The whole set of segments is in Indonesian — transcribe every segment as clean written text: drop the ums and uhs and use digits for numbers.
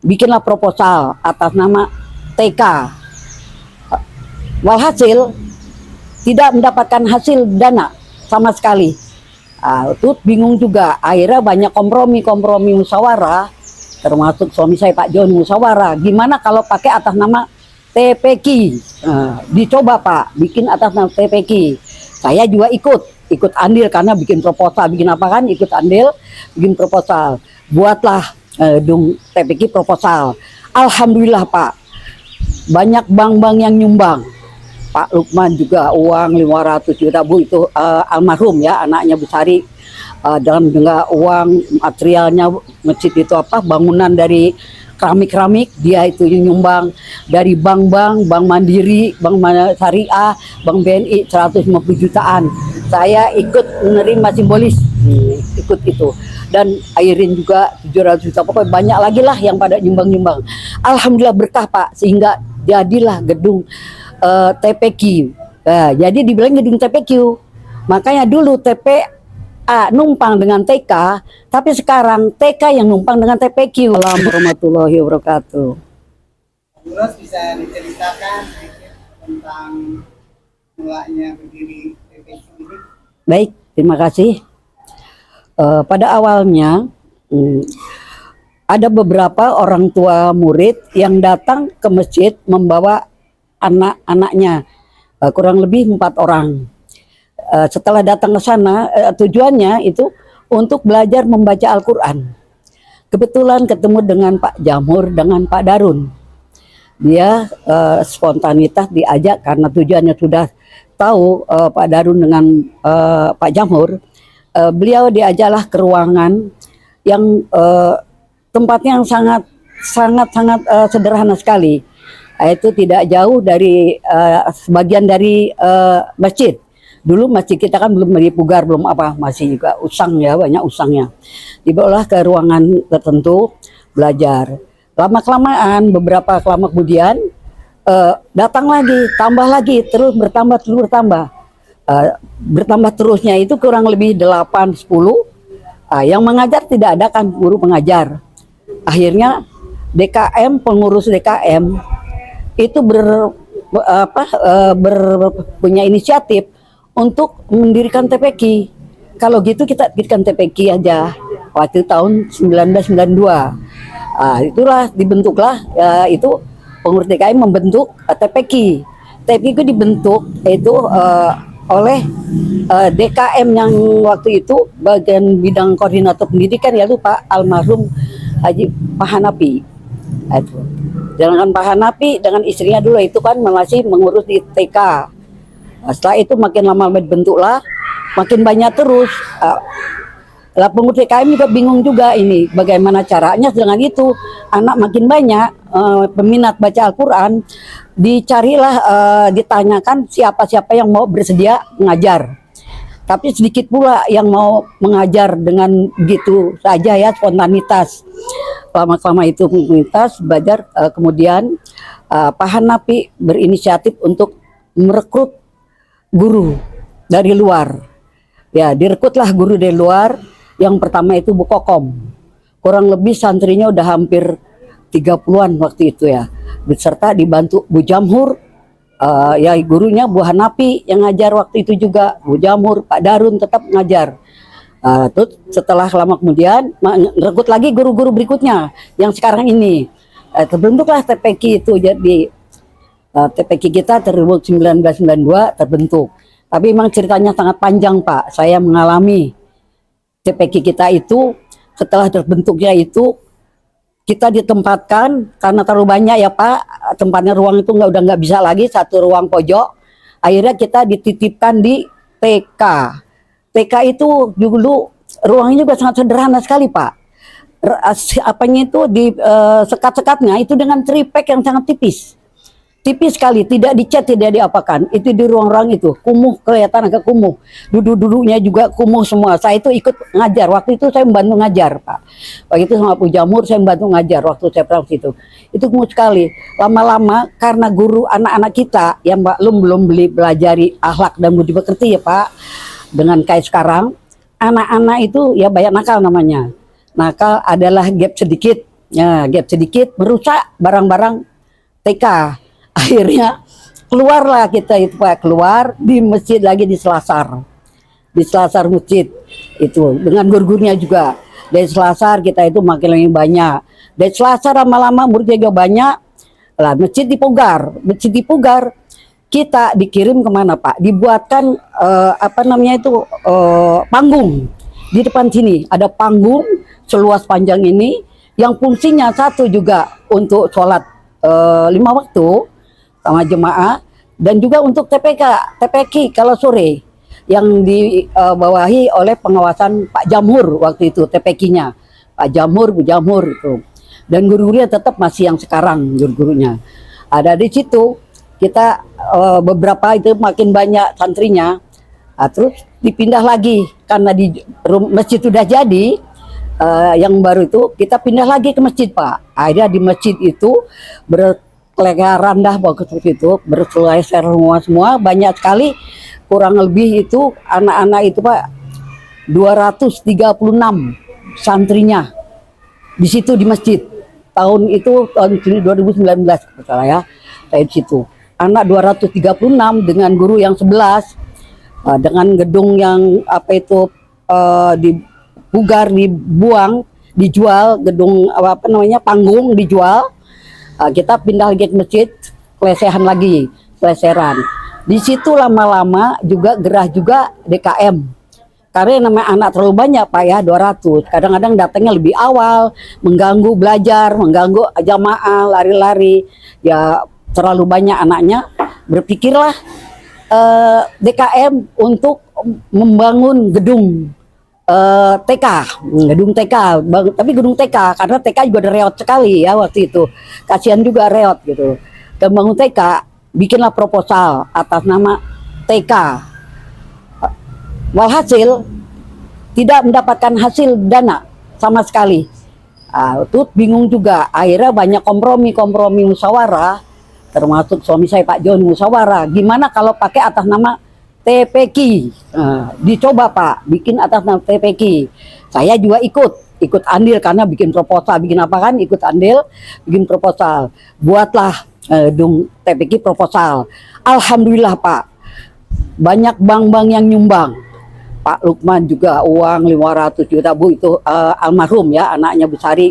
bikinlah proposal atas nama TK. Walhasil tidak mendapatkan hasil dana sama sekali. Itu bingung juga. Akhirnya banyak kompromi musyawarah, termasuk suami saya Pak Joni musyawarah. Gimana kalau pakai atas nama TPQ? Dicoba Pak, bikin atas nama TPQ. Saya juga ikut andil karena bikin proposal, bikin apa kan, ikut andil, bikin proposal. Buatlah TPQ proposal. Alhamdulillah Pak, banyak bank-bank yang nyumbang. Pak Lukman juga uang 500 juta Bu, itu almarhum ya, anaknya Bu Sari, dalam juga uang materialnya masjid itu apa, bangunan dari keramik dia itu nyumbang, dari bank Mandiri, Bank Syariah, Bank BNI 150 jutaan. Saya ikut menerima simbolis, ikut itu, dan Airin juga 700 juta, pokoknya banyak lagi lah yang pada nyumbang. Alhamdulillah berkah Pak, sehingga jadilah gedung TPQ. Jadi dibilang gedung TPQ. Makanya dulu TPA numpang dengan TK, tapi sekarang TK yang numpang dengan TPQ. Assalamualaikum warahmatullahi wabarakatuh. Terus bisa diceritakan sedikit tentang mulanya berdiri TPQ ini? Baik, terima kasih. Pada awalnya ada beberapa orang tua murid yang datang ke masjid membawa anak-anaknya, kurang lebih 4 orang. Setelah datang ke sana, tujuannya itu untuk belajar membaca Al-Quran. Kebetulan ketemu dengan Pak Jamhur, dengan Pak Darun. Dia spontanitas diajak karena tujuannya sudah tahu Pak Darun dengan Pak Jamhur. Beliau diajaklah ke ruangan yang tempatnya yang sangat sederhana sekali. Itu tidak jauh dari sebagian dari masjid. Dulu masjid kita kan belum dipugar, belum apa, masih juga usang ya, banyak usangnya. Dibawalah ke ruangan tertentu belajar. Lama-kelamaan, beberapa lama kemudian datang lagi, tambah lagi, terus bertambah. Bertambah terusnya itu kurang lebih 8-10. Yang mengajar tidak ada kan, guru pengajar. Akhirnya DKM, pengurus DKM itu punya inisiatif untuk mendirikan TPQ. Kalau gitu kita dirikan TPQ aja. Waktu tahun 1992. Itulah dibentuklah itu pengurus DKM membentuk TPQ. TPQ itu dibentuk itu oleh DKM yang waktu itu bagian bidang koordinator pendidikan, yaitu Pak almarhum Haji Pak Hanapi. Itu. Jangan Pak Hanapi dengan istrinya dulu itu kan masih mengurus di TK. Setelah itu makin lama dibentuklah, makin banyak terus. Pengurus TKM juga bingung juga ini bagaimana caranya. Dengan itu anak makin banyak, peminat baca Al-Quran, dicarilah, ditanyakan siapa-siapa yang mau bersedia mengajar. Tapi sedikit pula yang mau mengajar dengan gitu saja ya, spontanitas. Lama-lama itu komunitas belajar, kemudian Pak Hanapi berinisiatif untuk merekrut guru dari luar. Ya, direkrutlah guru dari luar. Yang pertama itu Bu Kokom. Kurang lebih santrinya udah hampir 30-an waktu itu ya. Beserta dibantu Bu Jamhur, ya gurunya Bu Hanapi yang ngajar waktu itu juga, Bu Jamhur, Pak Darun tetap ngajar. Terus setelah lama kemudian merekrut lagi guru-guru berikutnya yang sekarang ini. Terbentuklah TPQ itu. Jadi TPQ kita terbentuk 1992 terbentuk. Tapi memang ceritanya sangat panjang Pak. Saya mengalami TPQ kita itu setelah terbentuknya itu kita ditempatkan karena terlalu banyak ya Pak, tempatnya ruang itu udah nggak bisa lagi, satu ruang pojok. Akhirnya kita dititipkan di TK. TK itu dulu ruangnya juga sangat sederhana sekali Pak. Apanya itu di sekat-sekatnya itu dengan triplek yang sangat tipis sekali, tidak dicat, tidak diapakan. Itu di ruang-ruang itu kumuh, kelihatan agak kumuh. Duduk-duduknya juga kumuh semua. Saya itu ikut ngajar, waktu itu saya membantu ngajar Pak. Waktu itu sama Bu Jamhur saya membantu ngajar waktu saya pernah situ. Itu kumuh sekali. Lama-lama karena guru anak-anak kita yang belum belajari akhlak dan budi pekerti ya Pak. Dengan kayak sekarang, anak-anak itu ya banyak nakal namanya. Nakal adalah gap sedikit. Ya, gap sedikit merusak barang-barang TK. Akhirnya keluarlah kita itu Pak, keluar di masjid lagi di Selasar masjid itu dengan guru-gurunya juga. Dari Selasar kita itu makin lebih banyak. Dari Selasar lama-lama muridnya juga banyak. Lah masjid di Pugar kita dikirim kemana Pak? Dibuatkan apa namanya itu panggung di depan sini. Ada panggung seluas panjang ini yang fungsinya satu juga untuk sholat 5 waktu sama jemaah dan juga untuk TPK kalau sore yang dibawahi oleh pengawasan Pak Jamhur waktu itu TPK-nya Pak Jamhur, Bu Jamhur itu dan guru-gurunya tetap masih yang sekarang guru-gurunya ada di situ kita beberapa itu makin banyak santrinya terus dipindah lagi karena di masjid sudah jadi yang baru itu kita pindah lagi ke masjid Pak akhirnya di masjid itu berkelegaran dah waktu itu berselesai semua banyak sekali kurang lebih itu anak-anak itu Pak 236 santrinya di situ di masjid tahun 2019 salah ya saya di situ anak 236 dengan guru yang 11 dengan gedung yang apa itu dipugar dibuang dijual gedung apa namanya panggung dijual kita pindah lagi ke masjid keleseran di situ lama-lama juga gerah juga DKM karena yang namanya anak terlalu banyak Pak ya 200 kadang-kadang datangnya lebih awal mengganggu belajar mengganggu jamaah lari-lari ya terlalu banyak anaknya berpikirlah DKM untuk membangun gedung gedung TK tapi gedung TK karena TK juga ada reot sekali ya waktu itu kasihan juga reot gitu membangun TK bikinlah proposal atas nama TK walhasil tidak mendapatkan hasil dana sama sekali itu bingung juga akhirnya banyak kompromi musyawarah termasuk suami saya Pak Joni musyawarah gimana kalau pakai atas nama TPQ dicoba Pak bikin atas nama TPQ saya juga ikut andil karena bikin proposal bikin apa kan ikut andil bikin proposal buatlah gedung TPQ proposal alhamdulillah Pak banyak bank-bank yang nyumbang Pak Lukman juga uang 500 juta Bu itu almarhum ya anaknya Bu Sari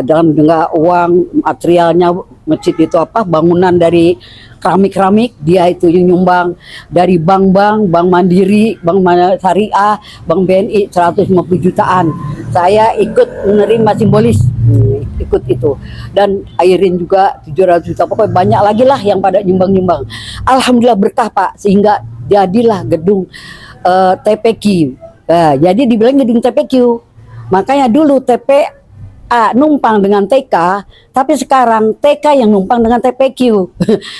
dalam juga uang materialnya masjid itu apa bangunan dari keramik dia itu yang nyumbang dari bank Mandiri, Bank Syariah, Bank BNI 150 jutaan. Saya ikut menerima simbolis ikut itu dan Airin juga 700 juta pokoknya banyak lagi lah yang pada nyumbang. Alhamdulillah berkah Pak sehingga jadilah gedung TPQ. Jadi dibilang gedung TPQ. Makanya dulu TPA numpang dengan TK, tapi sekarang TK yang numpang dengan TPQ.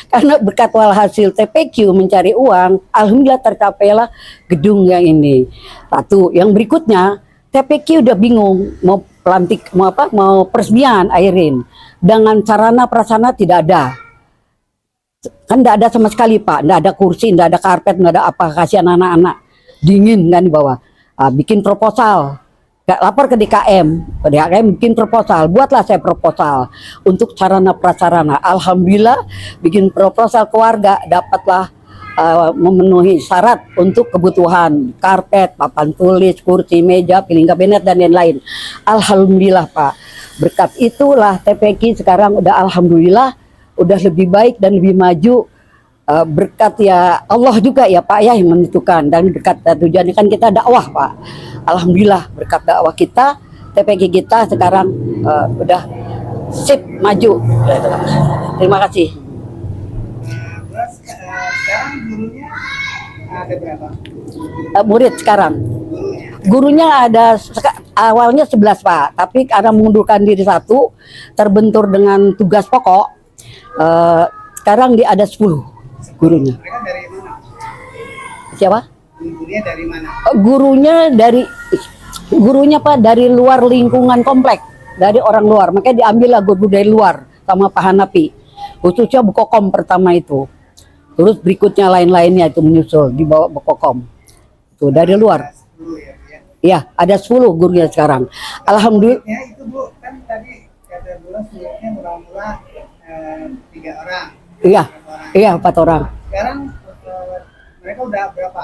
Karena berkat walhasil TPQ mencari uang, alhamdulillah tercapailah gedung yang ini. Satu, yang berikutnya TPQ udah bingung mau pelantik mau peresmian Airin dengan sarana prasarana tidak ada. Kan tidak ada sama sekali Pak, tidak ada kursi, tidak ada karpet, tidak ada apa kasihan anak-anak dingin kan di bawah. Bikin proposal, lapor ke DKM bikin proposal, buatlah saya proposal untuk sarana prasarana. Alhamdulillah bikin proposal ke warga dapatlah memenuhi syarat untuk kebutuhan karpet, papan tulis, kursi, meja, piling kabinet dan lain-lain. Alhamdulillah Pak, berkat itulah TPQ sekarang udah alhamdulillah udah lebih baik dan lebih maju. Berkat ya Allah juga ya Pak ya yang menentukan dan berkat tujuannya kan kita dakwah Pak. Alhamdulillah berkat dakwah kita TPQ kita sekarang udah sip maju. Terima kasih. Terus sekarang gurunya ada berapa? Murid sekarang gurunya ada awalnya 11 Pak, tapi karena mengundurkan diri satu terbentur dengan tugas pokok sekarang ada 10 gurunya. Mereka dari mana? Siapa? Gurunya dari mana? Gurunya Pak dari luar lingkungan komplek, dari orang luar. Makanya diambillah guru dari luar sama Pak Hanapi. Khususnya Bu Kokom pertama itu. Terus berikutnya lain-lainnya itu menyusul di bawah Bu Kokom. Tuh dari luar. 10 ya, ya. Iya, ada 10 gurunya sekarang. Alhamdulillah. Ya itu Bu, kan tadi terus muridnya mula-mula 3 orang. Iya, Berapa orang? iya 4 orang. Sekarang mereka udah berapa?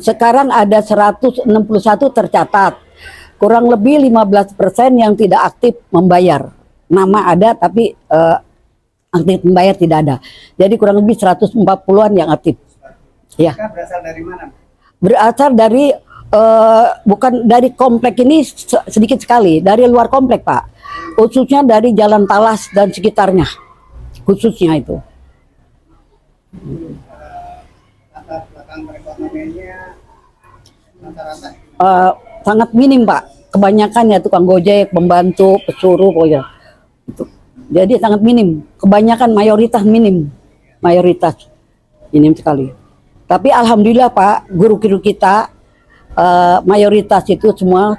Sekarang ada 161 tercatat. Kurang lebih 15% yang tidak aktif membayar. Nama ada tapi aktif membayar tidak ada. Jadi kurang lebih 140-an yang aktif. Ya. Mereka berasal dari mana? Berasal dari bukan dari komplek ini sedikit sekali, dari luar komplek Pak, khususnya dari Jalan Talas dan sekitarnya, khususnya itu. Latar belakang perekonomiannya rata-rata Sangat minim Pak, kebanyakan ya tukang gojek, pembantu, pesuruh pokoknya. Itu. Jadi sangat minim, kebanyakan mayoritas minim, mayoritas minim sekali. Tapi alhamdulillah Pak, guru-guru kita mayoritas itu semua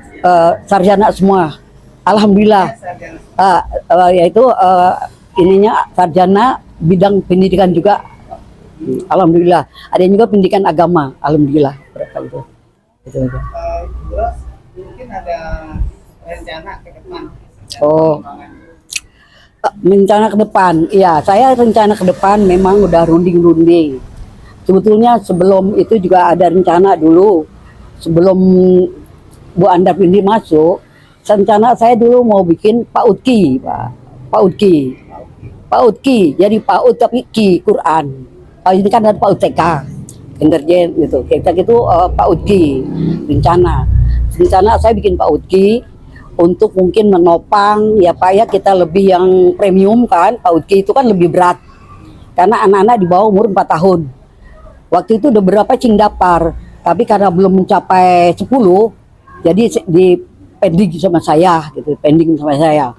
sarjana semua, alhamdulillah. sarjana. Yaitu ininya sarjana bidang pendidikan juga, alhamdulillah. Ada yang juga pendidikan agama, alhamdulillah. Berapa itu? Itu aja. Terus mungkin ada rencana ke depan. Oh. Rencana ke depan, iya saya rencana ke depan memang udah runding-runding. Sebetulnya sebelum itu juga ada rencana dulu. Sebelum Bu Andap ini masuk, rencana saya dulu mau bikin PAUD-Ki, Pak. PAUD-Ki. PAUD-Ki, jadi PAUD tapi Ki, Quran. Ini kan ada PAUD TK, Kindergarten gitu. Kita gitu PAUD-Ki, rencana. Rencana saya bikin PAUD-Ki untuk mungkin menopang ya Pak ya, kita lebih yang premium kan. PAUD-Ki itu kan lebih berat. Karena anak-anak di bawah umur 4 tahun. Waktu itu udah berapa Cingdapar. Tapi karena belum mencapai 10, jadi di pending sama saya gitu, pending sama saya.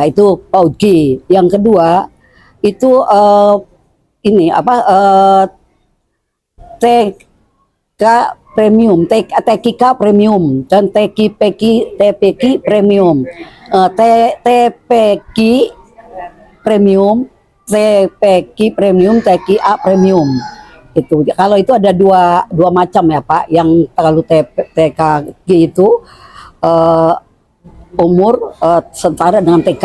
Itu PAUD-Ki. Yang kedua itu ini apa TK premium, TKK premium dan TPK premium, TPK premium, TPK premium, TKA premium. Itu kalau itu ada dua macam ya Pak. Yang kalau TKG itu umur setara dengan TK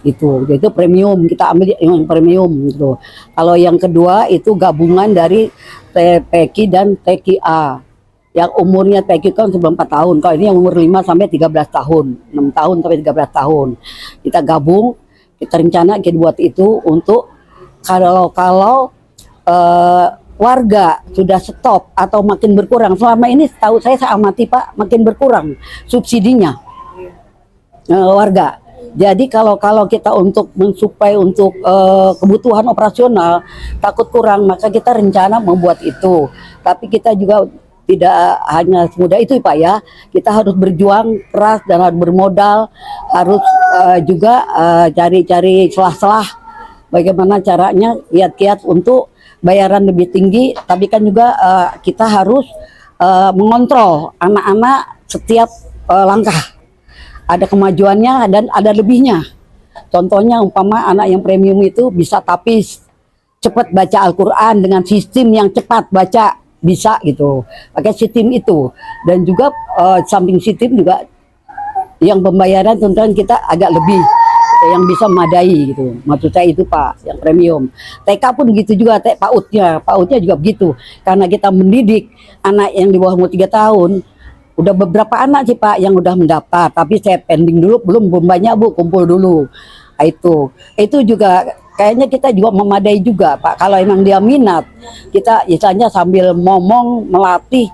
itu, jadi premium, kita ambil yang premium gitu. Kalau yang kedua itu gabungan dari TPK dan TKA yang umurnya TPK kan sebelum 4 tahun. Kalau ini yang umur 5 sampai 13 tahun, 6 tahun sampai 13 tahun kita gabung. Kita rencana kita buat itu untuk kalau warga sudah stop atau makin berkurang. Selama ini tahu saya amati Pak, makin berkurang subsidinya warga. Jadi kalau kita untuk mensuplai untuk kebutuhan operasional takut kurang, maka kita rencana membuat itu. Tapi kita juga tidak hanya semudah itu Pak ya. Kita harus berjuang keras dan harus bermodal, harus juga cari-cari celah-celah bagaimana caranya kiat-kiat untuk bayaran lebih tinggi. Tapi kan juga kita harus mengontrol anak-anak setiap langkah. Ada kemajuannya dan ada lebihnya. Contohnya umpama anak yang premium itu bisa tapis, cepat baca Al-Quran dengan sistem yang cepat baca, bisa gitu. Pakai sistem itu. Dan juga samping sistem juga yang pembayaran tentunya kita agak lebih yang bisa memadai gitu. Maksud saya itu Pak, yang premium. TK pun begitu juga, PAUD-nya juga begitu. Karena kita mendidik anak yang di bawah umur 3 tahun, udah beberapa anak sih Pak yang udah mendaftar, tapi saya pending dulu, belum banyak Bu, kumpul dulu. Itu juga kayaknya kita juga memadai juga Pak. Kalau emang dia minat, kita misalnya sambil ngomong melatih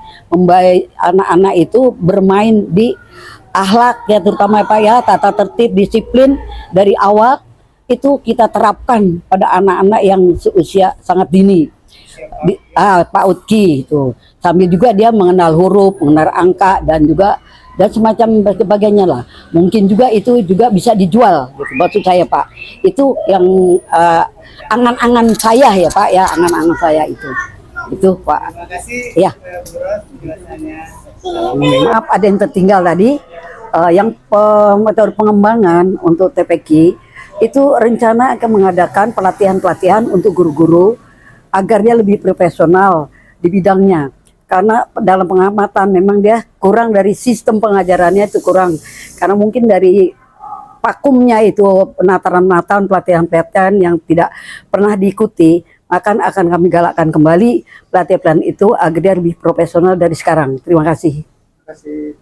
anak-anak itu bermain di akhlak ya, terutama Pak ya, tata tertib, disiplin dari awal itu kita terapkan pada anak-anak yang seusia sangat dini. PAUD-Ki itu sambil juga dia mengenal huruf, mengenal angka dan semacam sebagainya lah. Mungkin juga itu juga bisa dijual gitu, maksud saya Pak. Itu yang angan-angan saya ya Pak ya, angan-angan saya itu Pak. Terima kasih Ya. Bu Ros penjelasannya. Maaf ada yang tertinggal tadi. Yang metode pengembangan untuk TPK itu rencana akan mengadakan pelatihan-pelatihan untuk guru-guru agar dia lebih profesional di bidangnya. Karena dalam pengamatan memang dia kurang dari sistem pengajarannya itu kurang. Karena mungkin dari vakumnya itu penataran-penataran pelatihan-pelatihan yang tidak pernah diikuti, akan kami galakkan kembali pelatihan itu agar dia lebih profesional dari sekarang. Terima kasih. Terima kasih.